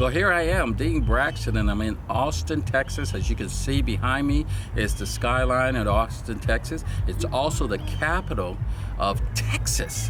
Well, here I am, Dean Braxton, and I'm in Austin, Texas. As you can see behind me is the skyline of Austin, Texas. It's also the capital of Texas,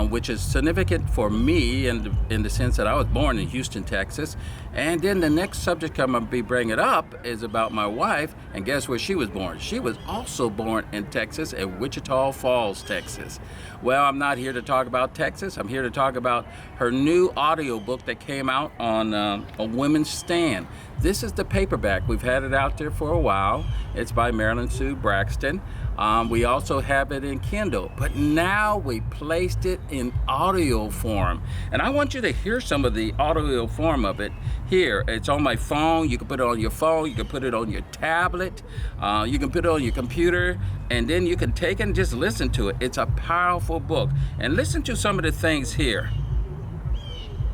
which is significant for me in the sense that I was born in Houston, Texas. And then the next subject I'm going to be bringing up is about my wife, and guess where she was born? She was also born in Texas, at Wichita Falls, Texas. Well, I'm not here to talk about Texas. I'm here to talk about her new audiobook that came out on A Women's Stand. This is the paperback. We've had it out there for a while. It's by Marilyn Sue Braxton. We also have it in Kindle, but now we placed it in audio form. And I want you to hear some of the audio form of it here. It's on my phone. You can put it on your phone. You can put it on your tablet. You can put it on your computer, and then you can take it and just listen to it. It's a powerful book. And listen to some of the things here.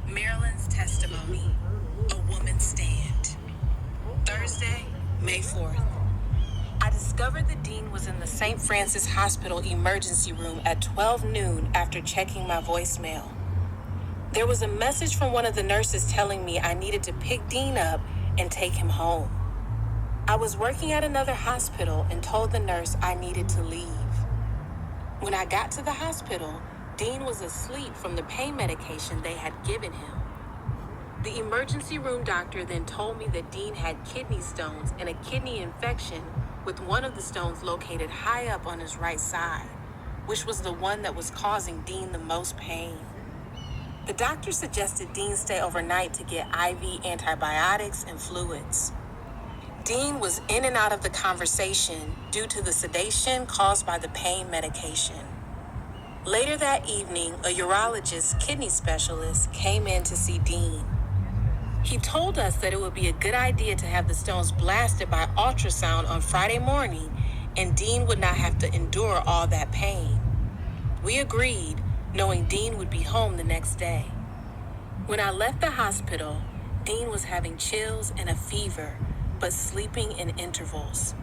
Marilyn's testimony, A Woman's Stand. Thursday, May 4th. I discovered the dean was in the St. Francis Hospital emergency room at 12 noon after checking my voicemail. There was a message from one of the nurses telling me I needed to pick Dean up and take him home. I was working at another hospital and told the nurse I needed to leave. When I got to the hospital, Dean was asleep from the pain medication they had given him. The emergency room doctor then told me that Dean had kidney stones and a kidney infection, with one of the stones located high up on his right side, which was the one that was causing Dean the most pain. The doctor suggested Dean stay overnight to get IV antibiotics and fluids. Dean was in and out of the conversation due to the sedation caused by the pain medication. Later that evening, a urologist kidney specialist came in to see Dean. He told us that it would be a good idea to have the stones blasted by ultrasound on Friday morning, and Dean would not have to endure all that pain. We agreed, knowing Dean would be home the next day. When I left the hospital, Dean was having chills and a fever, but sleeping in intervals.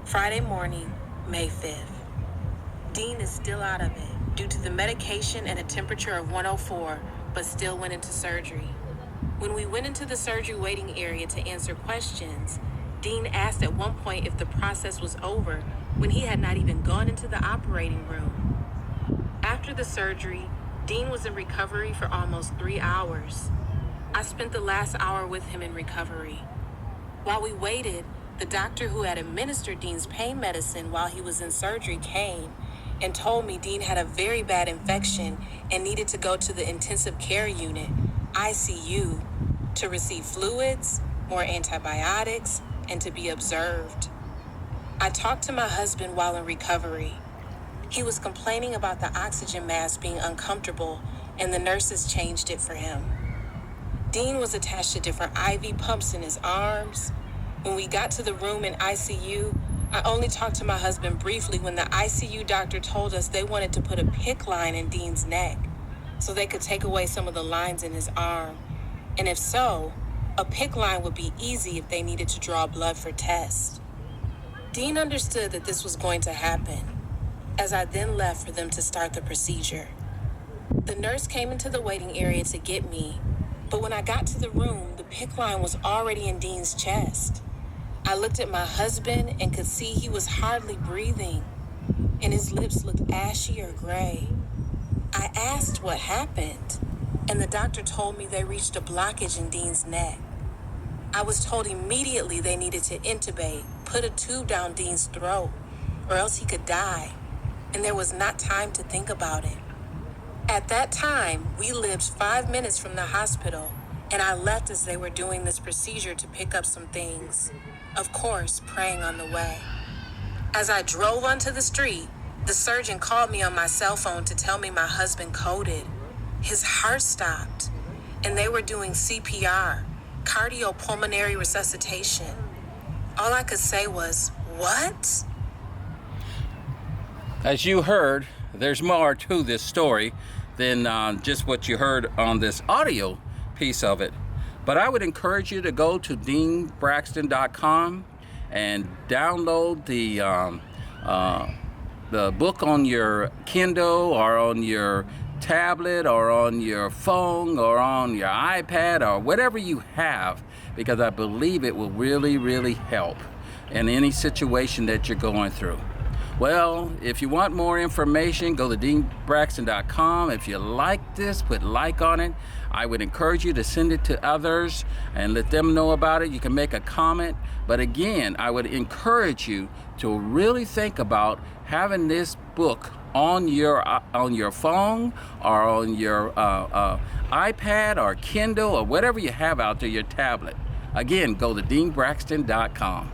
Friday morning, May 5th. Dean is still out of it due to the medication and a temperature of 104, but still went into surgery. When we went into the surgery waiting area to answer questions, Dean asked at one point if the process was over when he had not even gone into the operating room. After the surgery, Dean was in recovery for almost 3 hours. I spent the last hour with him in recovery. While we waited, the doctor who had administered Dean's pain medicine while he was in surgery came and told me Dean had a very bad infection and needed to go to the intensive care unit, ICU, to receive fluids, more antibiotics, and to be observed. I talked to my husband while in recovery. He was complaining about the oxygen mask being uncomfortable, and the nurses changed it for him. Dean was attached to different IV pumps in his arms. When we got to the room in ICU, I only talked to my husband briefly when the ICU doctor told us they wanted to put a PICC line in Dean's neck so they could take away some of the lines in his arm. And if so, a PICC line would be easy if they needed to draw blood for tests. Dean understood that this was going to happen, as I then left for them to start the procedure. The nurse came into the waiting area to get me, but when I got to the room, the PICC line was already in Dean's chest. I looked at my husband and could see he was hardly breathing, and his lips looked ashy or gray. I asked what happened, and the doctor told me they reached a blockage in Dean's neck. I was told immediately they needed to intubate, put a tube down Dean's throat, or else he could die, and there was not time to think about it. At that time, we lived 5 minutes from the hospital, and I left as they were doing this procedure to pick up some things, of course, praying on the way. As I drove onto the street, the surgeon called me on my cell phone to tell me my husband coded. His heart stopped, and they were doing CPR, cardiopulmonary resuscitation. All I could say was, "What?" As you heard, there's more to this story than just what you heard on this audio piece of it. But I would encourage you to go to deanbraxton.com and download the book on your Kindle or on your tablet or on your phone or on your iPad or whatever you have, because I believe it will really, really help in any situation that you're going through. Well, if you want more information, go to deanbraxton.com. If you like this, put like on it. I would encourage you to send it to others and let them know about it. You can make a comment. But again, I would encourage you to really think about having this book on your phone or on your iPad or Kindle or whatever you have out there, your tablet. Again, go to deanbraxton.com.